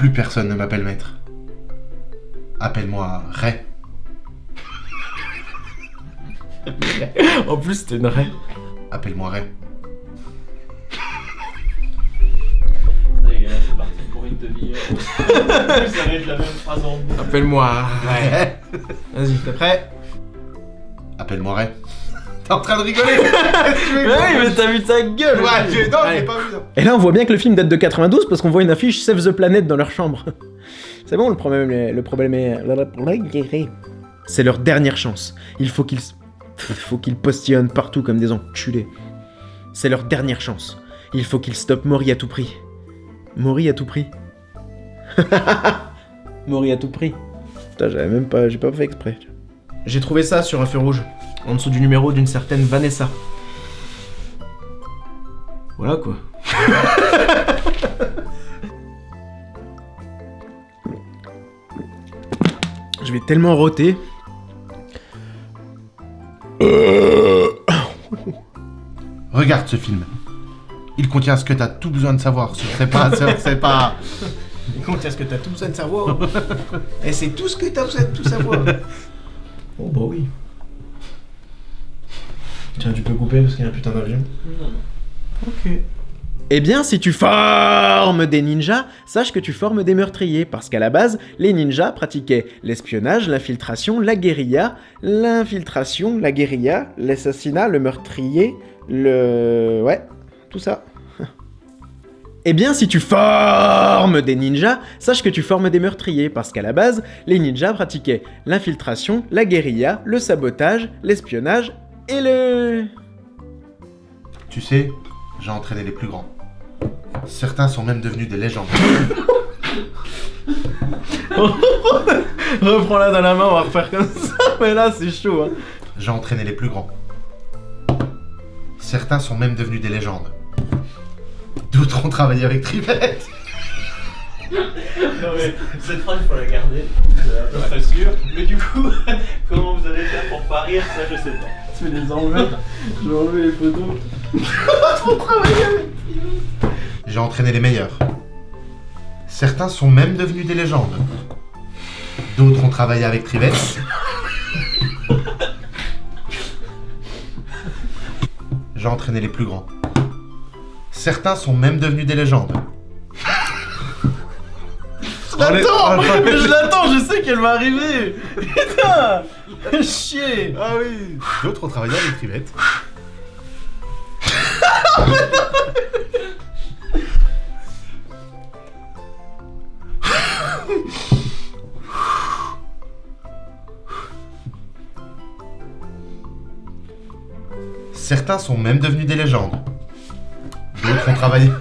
Plus personne ne m'appelle maître. Appelle-moi Ray. En plus, c'était une raie. Appelle-moi Ray. Ça y est, c'est parti pour une demi-heure. Ça va être la même phrase en boucle. Appelle-moi Ray. Vas-y, t'es prêt? Appelle-moi Ray. T'es en train de rigoler. Ouais, mais t'as vu ta gueule. Ouais, aussi. non, Allez. j'ai pas vu. Non. Et là, on voit bien que le film date de 92 parce qu'on voit une affiche Save the Planet dans leur chambre. C'est bon, le problème est... C'est leur dernière chance. Il faut qu'ils postillonnent partout comme des enculés. C'est leur dernière chance. Il faut qu'ils stoppent Maury à tout prix. Maury à tout prix. Maury à tout prix. Putain, j'ai pas fait exprès. J'ai trouvé ça sur un feu rouge, en dessous du numéro d'une certaine Vanessa. Voilà quoi. Je vais tellement roter. Regarde ce film. Il contient ce que t'as tout besoin de savoir. C'est pas... Écoute, est-ce que t'as tout besoin de savoir? Et c'est tout ce que t'as besoin de tout savoir. Oh bah oui. Tiens, tu peux couper parce qu'il y a un putain d'avion. Ok. Eh bien, si tu formes des ninjas, sache que tu formes des meurtriers, parce qu'à la base, les ninjas pratiquaient l'espionnage, l'infiltration, la guérilla, l'assassinat, le meurtrier, ouais, tout ça. Eh bien, si tu formes des ninjas, sache que tu formes des meurtriers, parce qu'à la base, les ninjas pratiquaient l'infiltration, la guérilla, le sabotage, l'espionnage et le... Tu sais, j'ai entraîné les plus grands. Certains sont même devenus des légendes. Reprends-la dans la main, on va refaire comme ça. Mais là, c'est chaud, hein. J'ai entraîné les plus grands. Certains sont même devenus des légendes. D'autres ont travaillé avec Trivette. Non mais cette phrase il faut la garder, c'est à peu près sûr. Mais du coup, comment vous allez faire pour pas rire, ça je sais pas. Tu veux les enlever? Je vais enlever les photos. J'ai entraîné les meilleurs. Certains sont même devenus des légendes. D'autres ont travaillé avec Trivette. J'ai entraîné les plus grands. Certains sont même devenus des légendes. Mais je l'attends, je sais qu'elle va arriver. Putain, chier. Ah oui. D'autres ont travaillé avec Trivette. Certains sont même devenus des légendes. D'autres ont travaillé.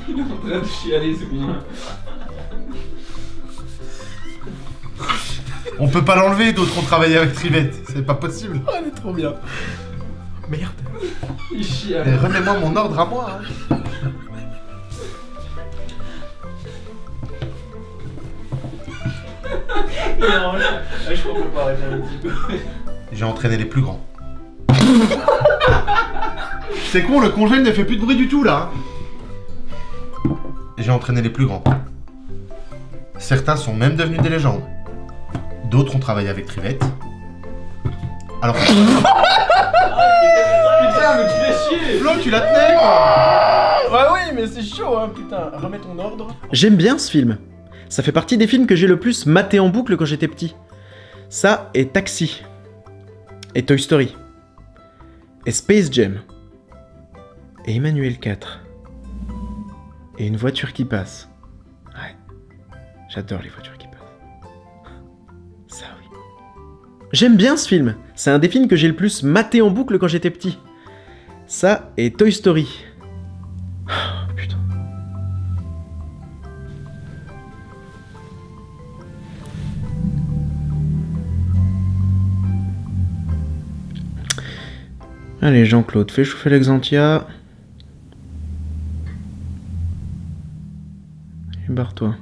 Il est en train de chialer ce con. On peut pas l'enlever, d'autres ont travaillé avec Trivette. C'est pas possible. Oh, elle est trop bien. Merde. Il chiale. Eh, remets-moi mon ordre à moi. Hein. Non, je crois qu'on peut pas arrêter un petit peu. J'ai entraîné les plus grands. C'est con, le congèle ne fait plus de bruit du tout là. J'ai entraîné les plus grands. Certains sont même devenus des légendes. D'autres ont travaillé avec Trivette. Alors... Putain, mais tu fais chier. Flo, tu la tenais quoi. Ouais, oui, mais c'est chaud, hein, putain. Remets ton ordre. J'aime bien ce film. Ça fait partie des films que j'ai le plus maté en boucle quand j'étais petit. Ça et Taxi. Et Toy Story. Et Space Jam. Et Emmanuel 4. Et Une voiture qui passe. Ouais. J'adore les voitures qui passent. Ça oui. J'aime bien ce film. C'est un des films que j'ai le plus maté en boucle quand j'étais petit. Ça et Toy Story. Oh, putain. Allez Jean-Claude, fais chauffer l'Exantia. Et barre-toi.